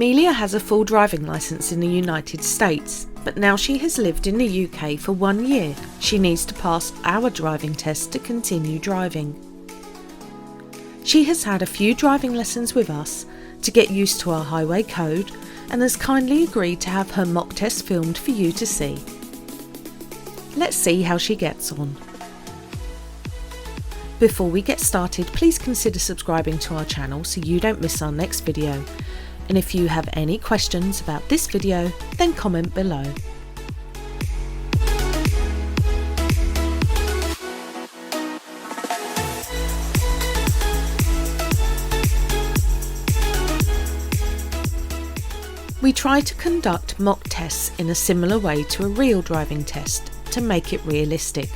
Emilia has a full driving licence in the United States, but now she has lived in the UK for 1 year. She needs to pass our driving test to continue driving. She has had a few driving lessons with us to get used to our highway code and has kindly agreed to have her mock test filmed for you to see. Let's see how she gets on. Before we get started, please consider subscribing to our channel so you don't miss our next video. And if you have any questions about this video, then comment below. We try to conduct mock tests in a similar way to a real driving test to make it realistic.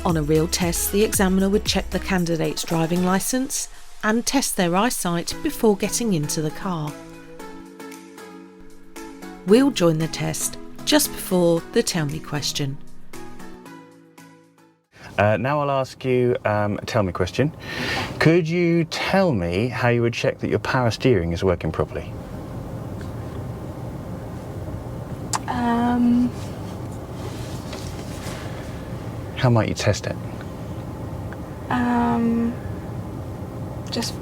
On a real test, the examiner would check the candidate's driving licence and test their eyesight before getting into the car. We'll join the test just before the tell me question. Now I'll ask you a tell me question. Could you tell me how you would check that your power steering is working properly? How might you test it? Just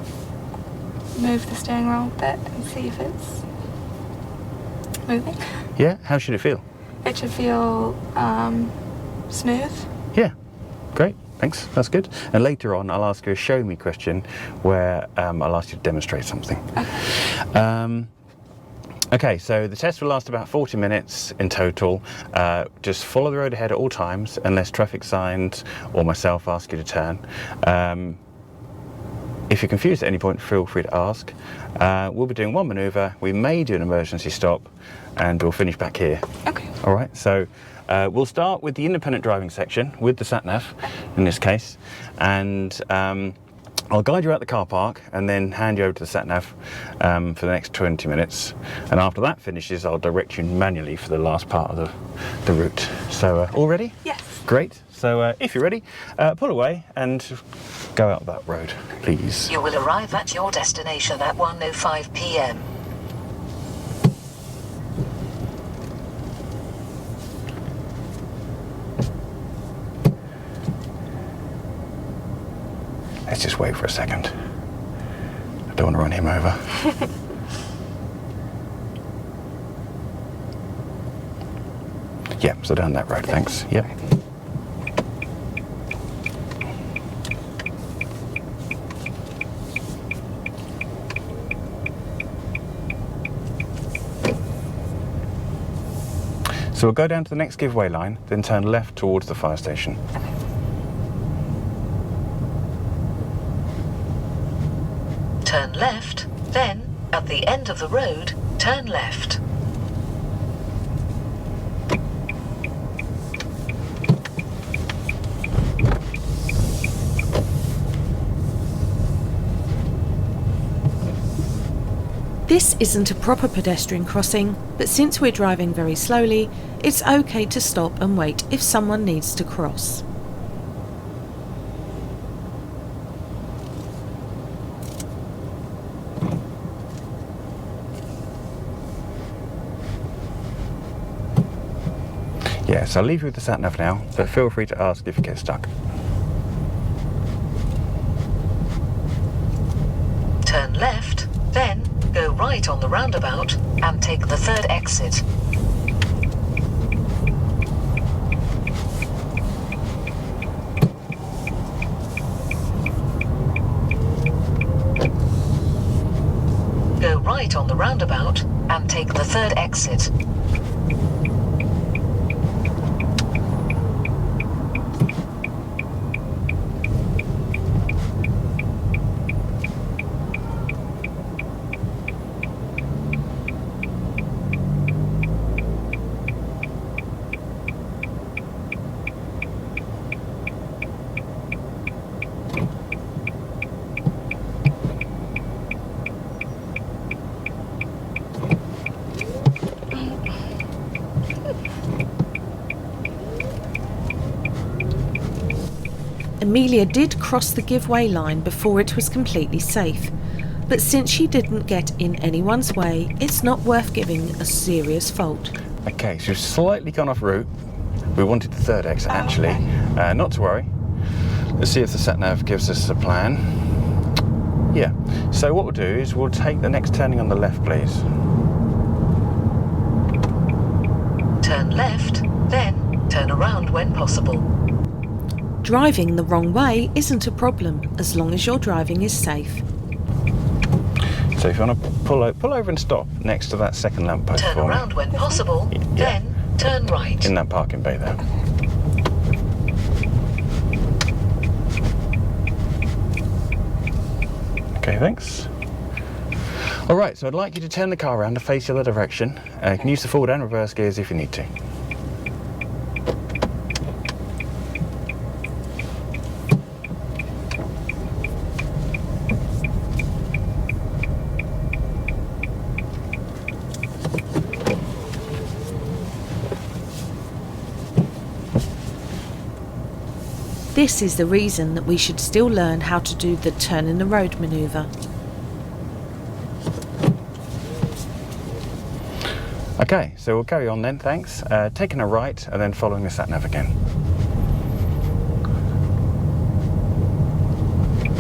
move the steering wheel a bit and see if it's moving. Yeah, how should it feel? It should feel smooth. Yeah, great, thanks, that's good. And later on I'll ask you a show me question where I'll ask you to demonstrate something. Okay. Okay, so the test will last about 40 minutes in total. Just follow the road ahead at all times unless traffic signs or myself ask you to turn. If you're confused at any point, feel free to ask. We'll be doing one manoeuvre, we may do an emergency stop, and we'll finish back here. Okay. All right, so we'll start with the independent driving section with the sat-nav in this case, and I'll guide you out the car park and then hand you over to the sat-nav for the next 20 minutes. And after that finishes, I'll direct you manually for the last part of the route. So, all ready? Yes. Great. So, if you're ready, pull away and go out that road, please. You will arrive at your destination at 1:05 p.m. Let's just wait for a second. I don't want to run him over. Yeah, so down that road, thanks. Yep. So we'll go down to the next giveaway line, then turn left towards the fire station. Turn left, then, at the end of the road, turn left. This isn't a proper pedestrian crossing, but since we're driving very slowly, it's okay to stop and wait if someone needs to cross. Yes, I'll leave you with the sat-nav now, but feel free to ask if you get stuck. Turn left, then go right on the roundabout and take the third exit. Go right on the roundabout and take the third exit. Emilia did cross the giveaway line before it was completely safe, but since she didn't get in anyone's way, it's not worth giving a serious fault. Okay, so we've slightly gone off route. We wanted the third exit actually. Okay. Not to worry. Let's see if the sat-nav gives us a plan. Yeah, so what we'll do is we'll take the next turning on the left, please. Turn left, then turn around when possible. Driving the wrong way isn't a problem as long as your driving is safe. So if you want to pull over and stop next to that second lamppost Turn for me. around when possible, Yeah. then turn right. In that parking bay there. Okay, thanks. All right, so I'd like you to turn the car around to face the other direction. You can use the forward and reverse gears if you need to. This is the reason that we should still learn how to do the turn in the road manoeuvre. Okay, so we'll carry on then, thanks. Taking a right and then following the sat-nav again.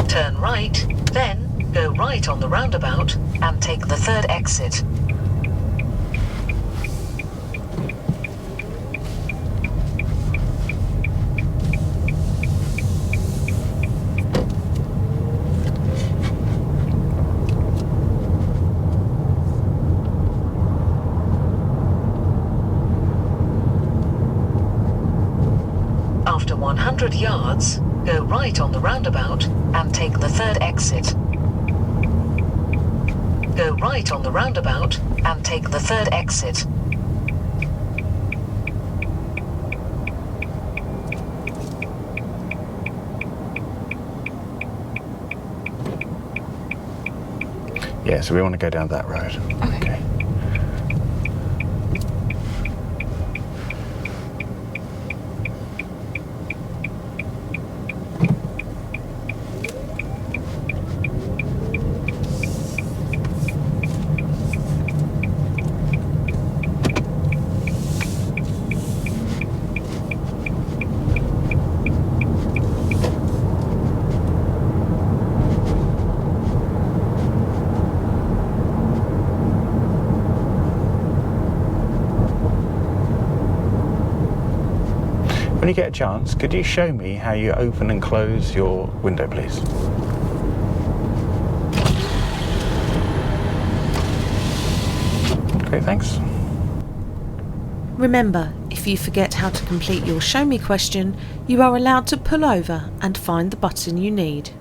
Turn right, then go right on the roundabout and take the third exit. After 100 yards, go right on the roundabout and take the third exit. Go right on the roundabout and take the third exit. Yeah, so we want to go down that road. Okay. When you get a chance, could you show me how you open and close your window, please? Great, thanks. Remember, if you forget how to complete your show me question, you are allowed to pull over and find the button you need.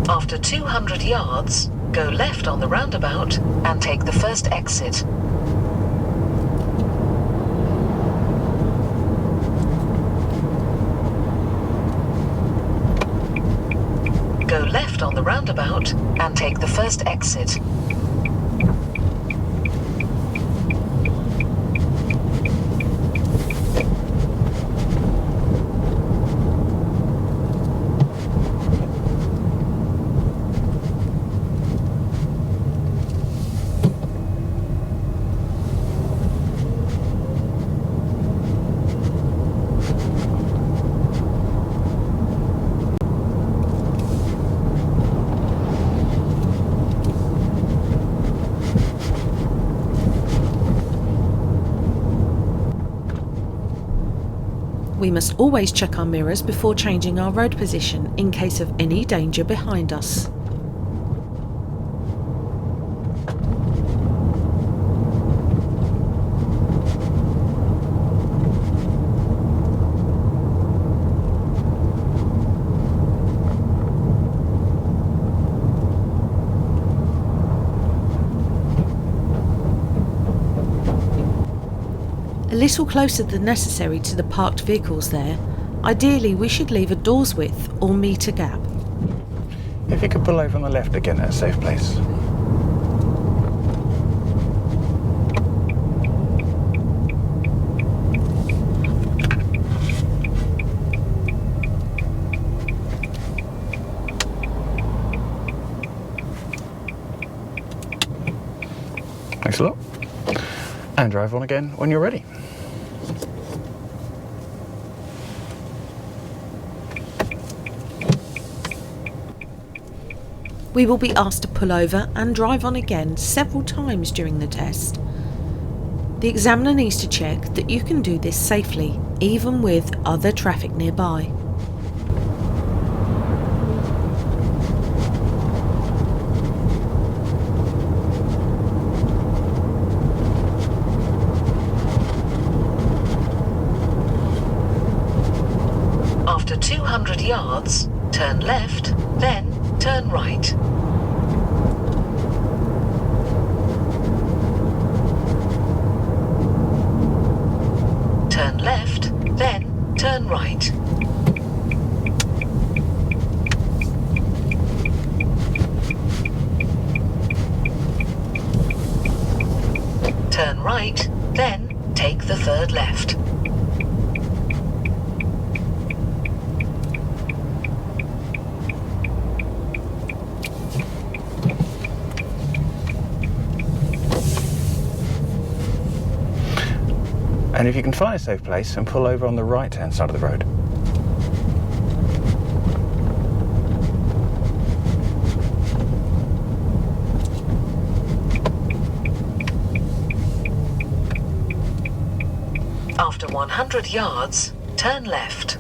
After 200 yards, go left on the roundabout and take the first exit. Go left on the roundabout and take the first exit. We must always check our mirrors before changing our road position in case of any danger behind us. A little closer than necessary to the parked vehicles there, Ideally, we should leave a door's width or metre gap. If you could pull over on the left again at a safe place. Thanks a lot. And drive on again when you're ready. We will be asked to pull over and drive on again several times during the test. The examiner needs to check that you can do this safely, even with other traffic nearby. After 200 yards, turn left, then turn right. Turn left, then turn right. Turn right, then take the third left. And if you can find a safe place, and pull over on the right-hand side of the road. After 100 yards, turn left.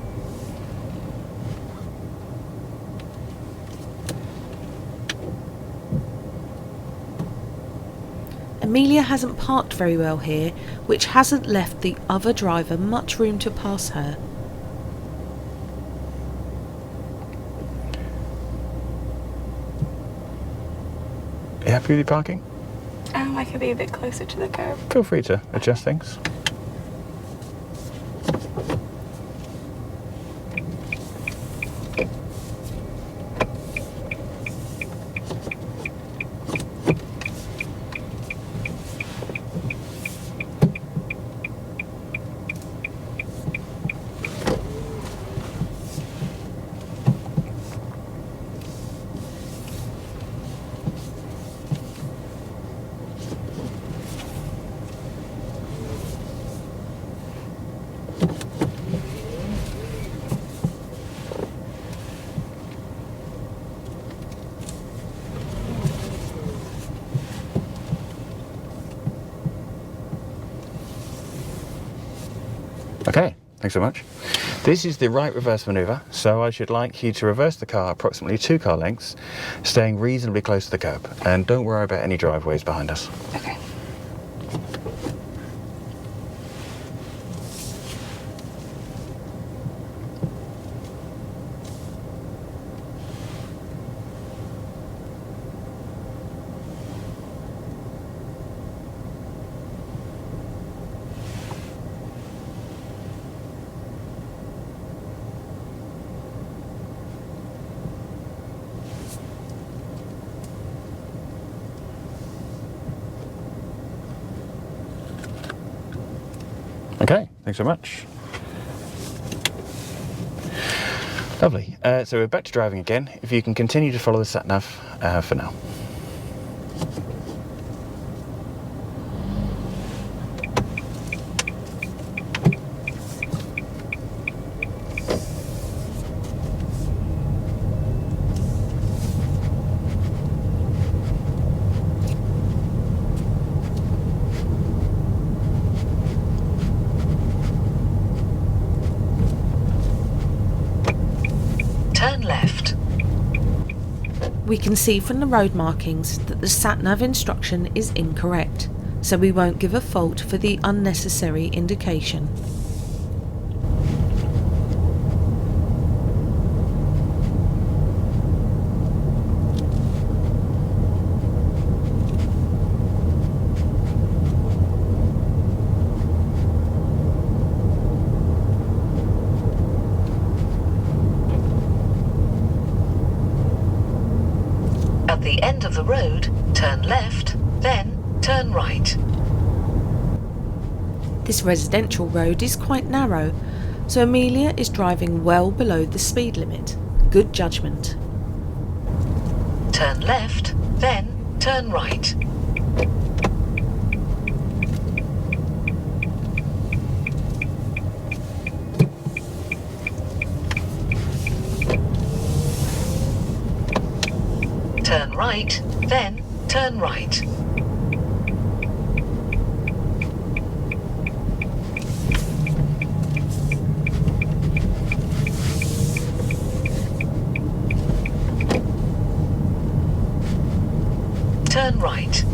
Emilia hasn't parked very well here, which hasn't left the other driver much room to pass her. Are you happy with your parking? I could be a bit closer to the curb. Feel free to adjust things. Okay, thanks so much. This is the right reverse manoeuvre, so I should like you to reverse the car approximately 2 car lengths, staying reasonably close to the curb, and don't worry about any driveways behind us. Okay. Okay, thanks so much. Lovely. So we're back to driving again. If you can continue to follow the sat-nav for now. Turn left. We can see from the road markings that the sat-nav instruction is incorrect, so we won't give a fault for the unnecessary indication. At the end of the road, turn left, then turn right. This residential road is quite narrow, so Emilia is driving well below the speed limit. Good judgment. Turn left, then turn right. Turn right, then turn right. Turn right.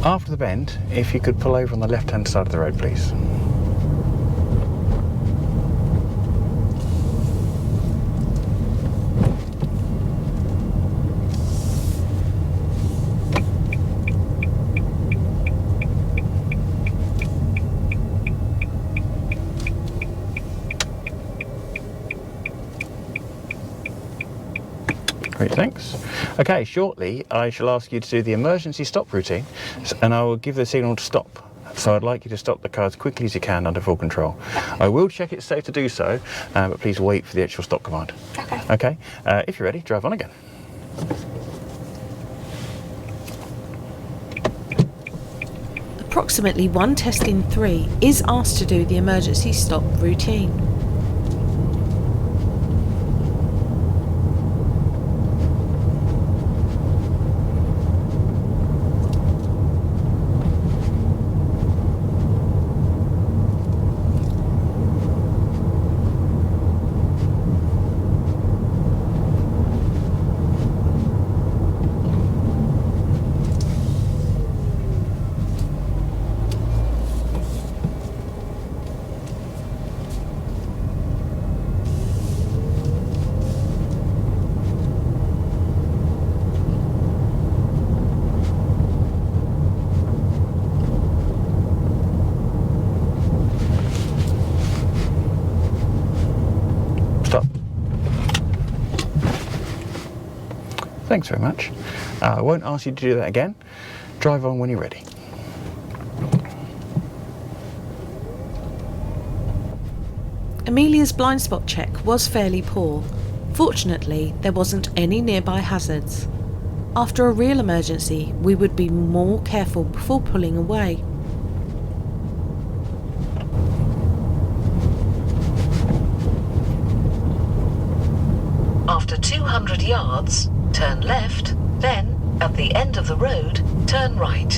After the bend, if you could pull over on the left-hand side of the road, please. Great, thanks. Okay, shortly I shall ask you to do the emergency stop routine, and I will give the signal to stop. So I'd like you to stop the car as quickly as you can under full control. I will check it's safe to do so, but please wait for the actual stop command. Okay. Okay, if you're ready, drive on again. Approximately 1 test in 3 is asked to do the emergency stop routine. Stop. Thanks very much. I won't ask you to do that again. Drive on when you're ready. Emilia's blind spot check was fairly poor. Fortunately, there wasn't any nearby hazards. After a real emergency, we would be more careful before pulling away. After 200 yards, turn left, then, at the end of the road, turn right.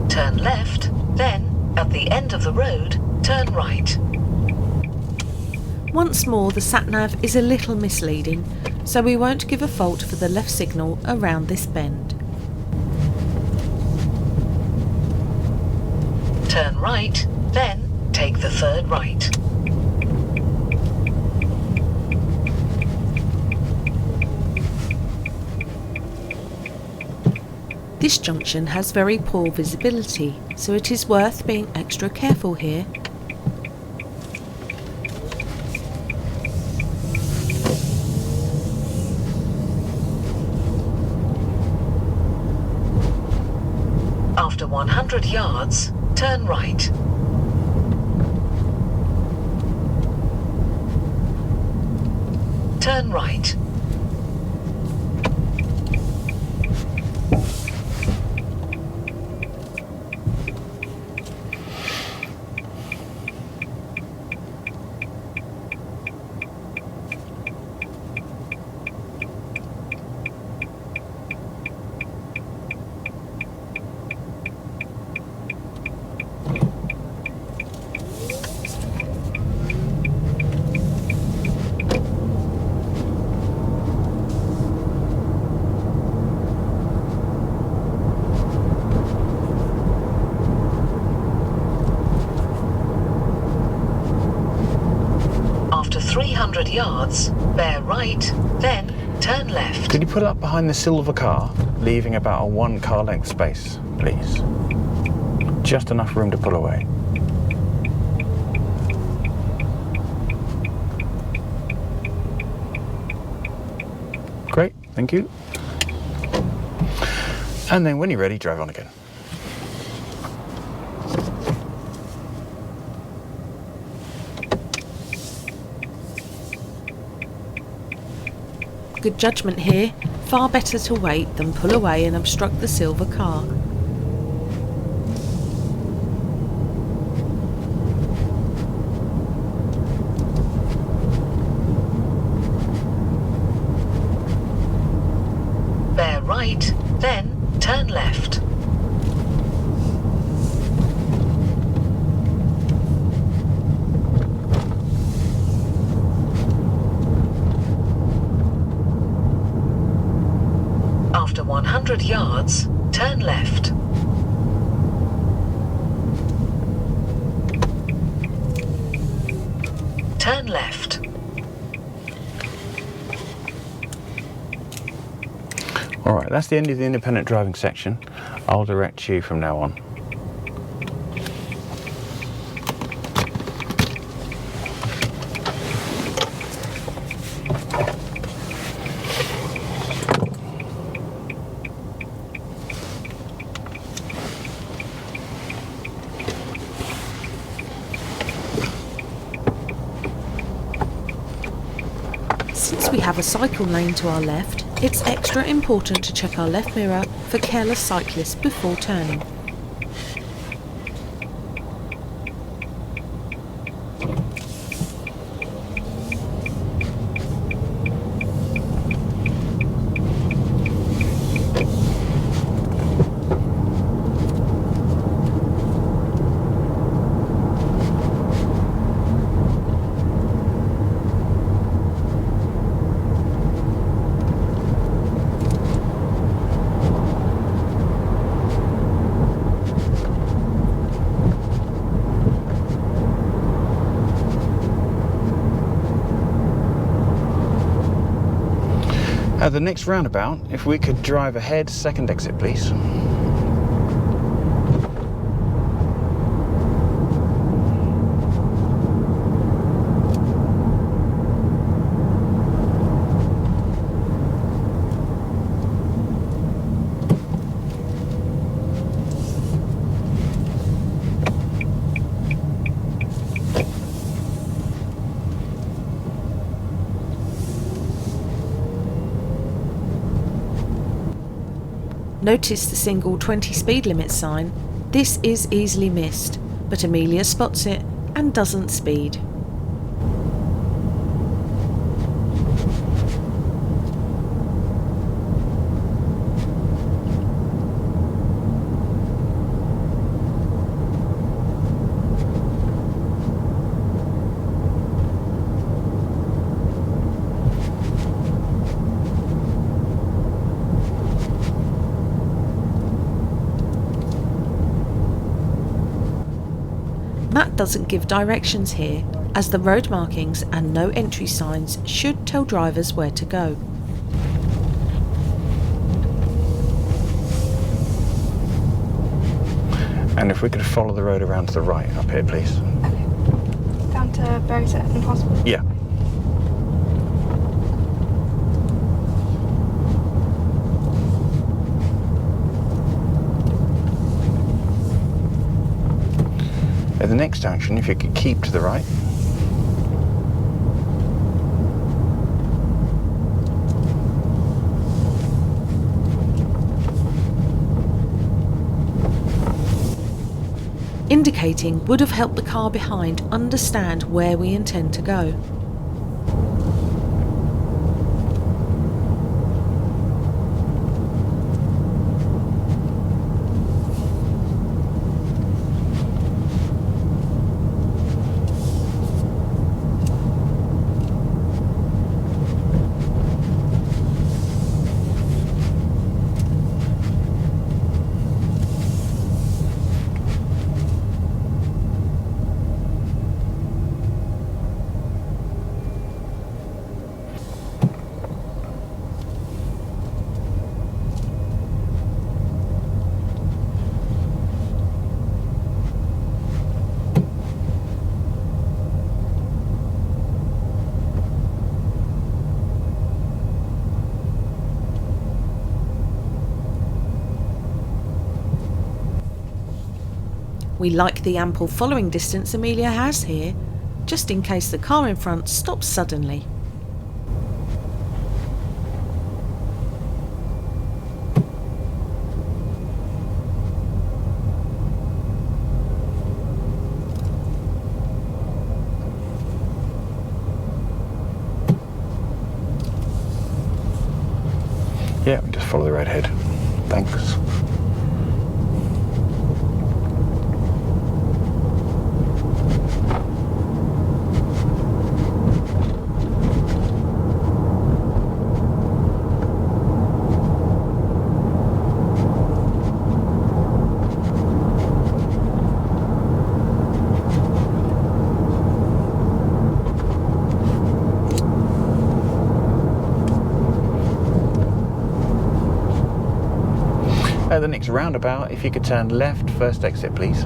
Turn left, then, at the end of the road, turn right. Once more, the sat-nav is a little misleading, so we won't give a fault for the left signal around this bend. Turn right, then take the third right. This junction has very poor visibility, so it is worth being extra careful here. After 100 yards, turn right. Turn right. 300 yards, bear right, then turn left. Could you pull up behind the silver car, leaving about a 1 car length space, please? Just enough room to pull away. Great, thank you. And then when you're ready, drive on again. Good judgment here. Far better to wait than pull away and obstruct the silver car. Bear right, then turn left. After 100 yards, turn left. Turn left. Alright, that's the end of the independent driving section. I'll direct you from now on. Since we have a cycle lane to our left, it's extra important to check our left mirror for careless cyclists before turning. At the next roundabout, if we could drive ahead, second exit please. Notice the single 20 speed limit sign. This is easily missed, but Emilia spots it and doesn't speed. Matt doesn't give directions here, as the road markings and no entry signs should tell drivers where to go. And if we could follow the road around to the right up here please. Okay. Down to Bury-St and Hospital. Yeah. At the next junction, if you could keep to the right. Indicating would have helped the car behind understand where we intend to go. We like the ample following distance Emilia has here, just in case the car in front stops suddenly. Yeah, just follow the road ahead. Thanks. At the next roundabout, if you could turn left, first exit, please.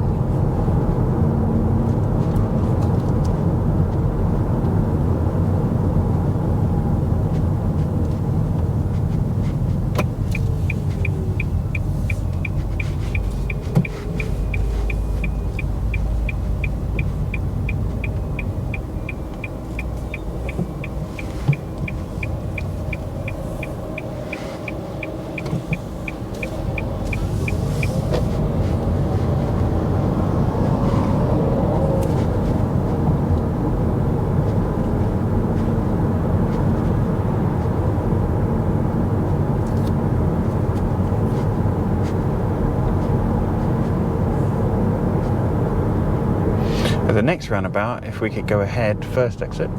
At the next roundabout, if we could go ahead, first exit.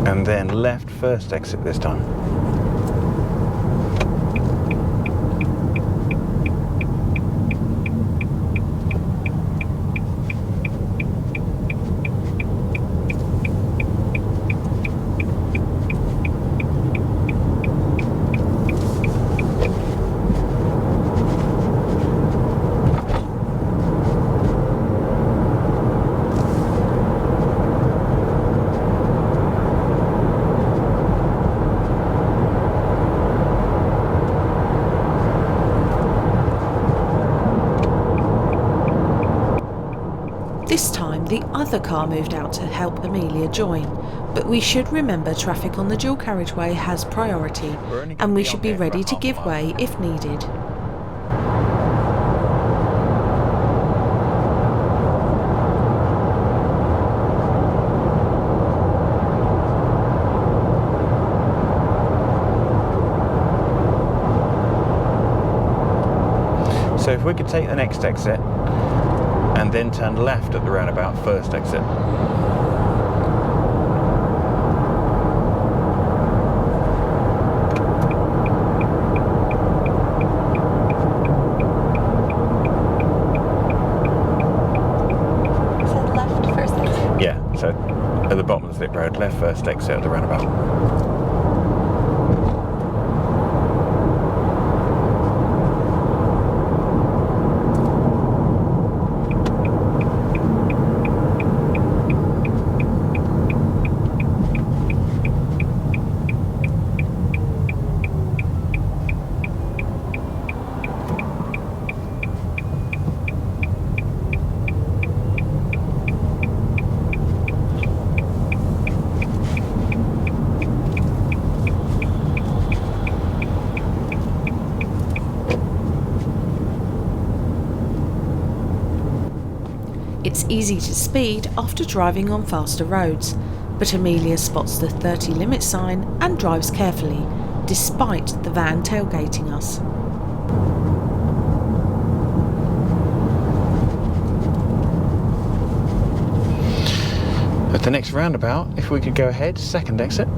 And then left, first exit this time. This time the other car moved out to help Emilia join, but we should remember traffic on the dual carriageway has priority and we should be ready to give way if needed. So if we could take the next exit and then turn left at the roundabout, first exit. So left first exit? Yeah, so at the bottom of the slip road, left first exit at the roundabout. It's easy to speed after driving on faster roads, but Emilia spots the 30 limit sign and drives carefully, despite the van tailgating us. At the next roundabout, if we could go ahead, second exit.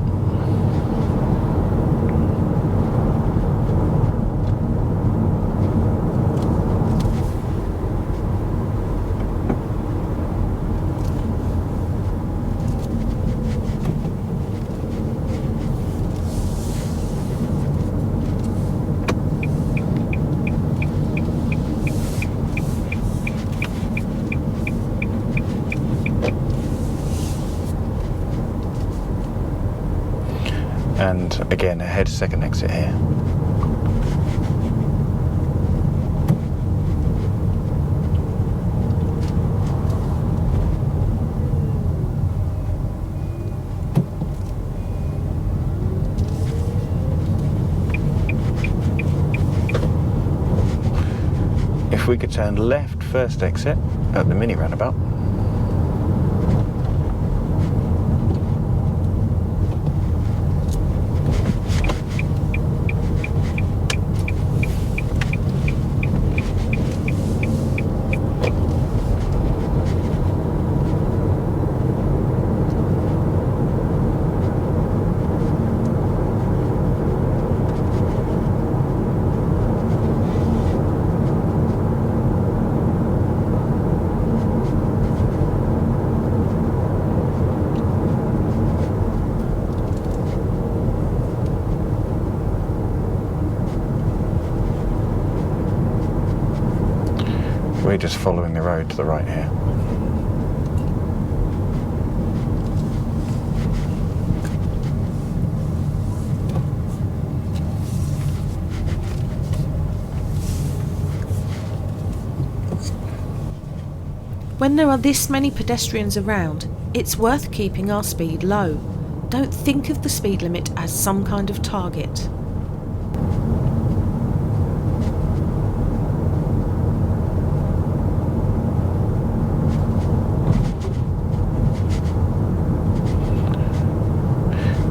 and again ahead second exit here. If we could turn left first exit at the mini roundabout. We're just following the road to the right here. When there are this many pedestrians around, it's worth keeping our speed low. Don't think of the speed limit as some kind of target.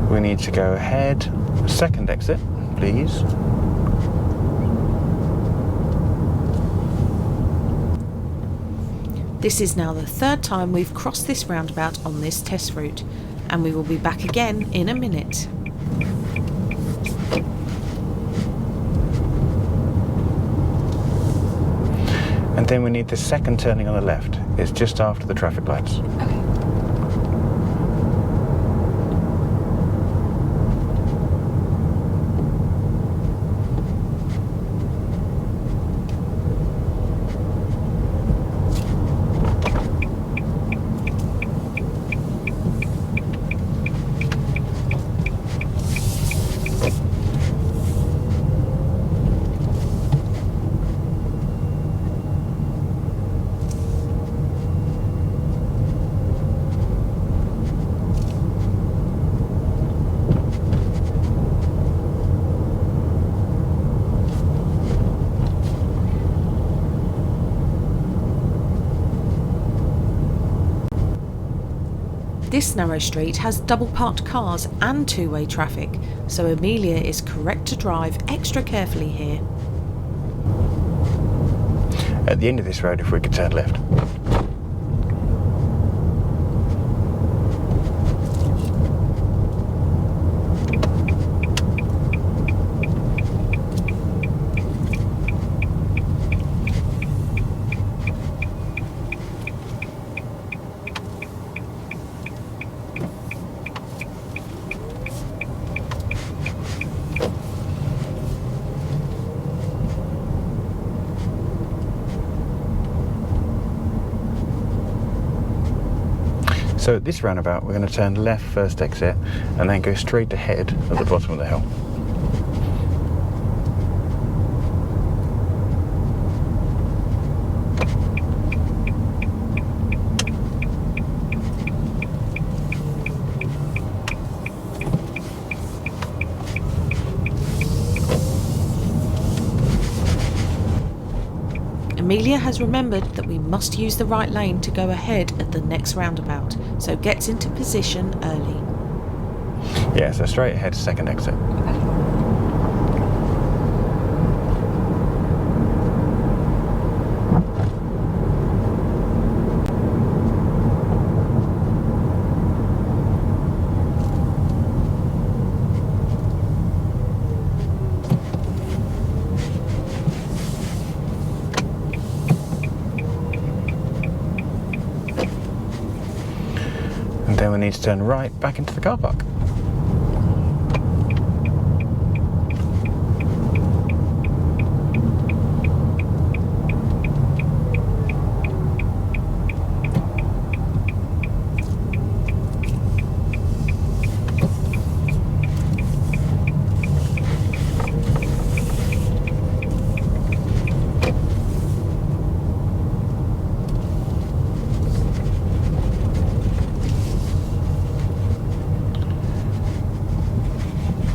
We need to go ahead, second exit, please. This is now the third time we've crossed this roundabout on this test route, and we will be back again in a minute. And then we need the second turning on the left. It's just after the traffic lights. Okay. This narrow street has double parked cars and two-way traffic, so Emilia is correct to drive extra carefully here. At the end of this road, if we could turn left. So at this roundabout, we're going to turn left first exit and then go straight ahead at the bottom of the hill. Emilia has remembered that we must use the right lane to go ahead at the next roundabout, so gets into position early. Yeah, so straight ahead, second exit. And then we need to turn right back into the car park.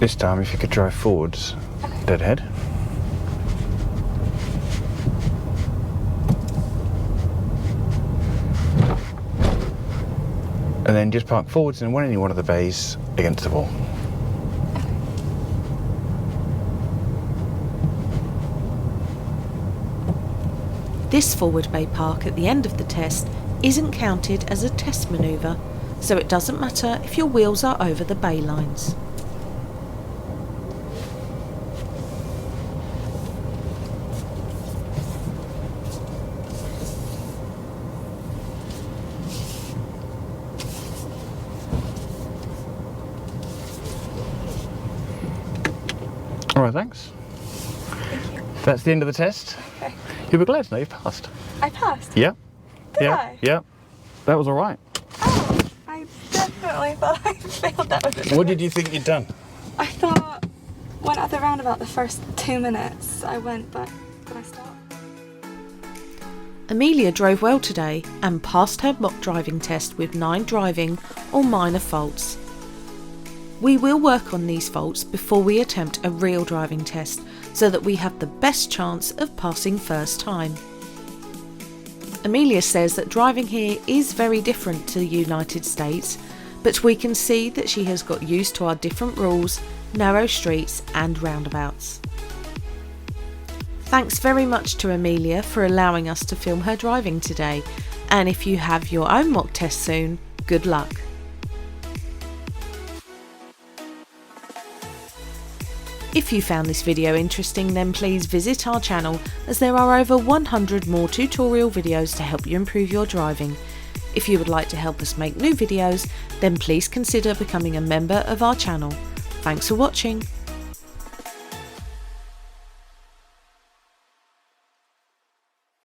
This time, if you could drive forwards, dead ahead. And then just park forwards in any one of the bays against the wall. This forward bay park at the end of the test isn't counted as a test manoeuvre, so it doesn't matter if your wheels are over the bay lines. All right, thanks. Thank you. That's the end of the test. Okay. You'll be glad to know you've passed. I passed. Yeah. Did yeah. I? Yeah. That was all right. Oh, I definitely thought I failed that one. What did you think you'd done? I thought when at the roundabout the first 2 minutes I went, but did I stop? Emilia drove well today and passed her mock driving test with 9 driving or minor faults. We will work on these faults before we attempt a real driving test so that we have the best chance of passing first time. Emilia says that driving here is very different to the United States, but we can see that she has got used to our different rules, narrow streets and roundabouts. Thanks very much to Emilia for allowing us to film her driving today, and if you have your own mock test soon, good luck. If you found this video interesting, then please visit our channel, as there are over 100 more tutorial videos to help you improve your driving. If you would like to help us make new videos, then please consider becoming a member of our channel. Thanks for watching.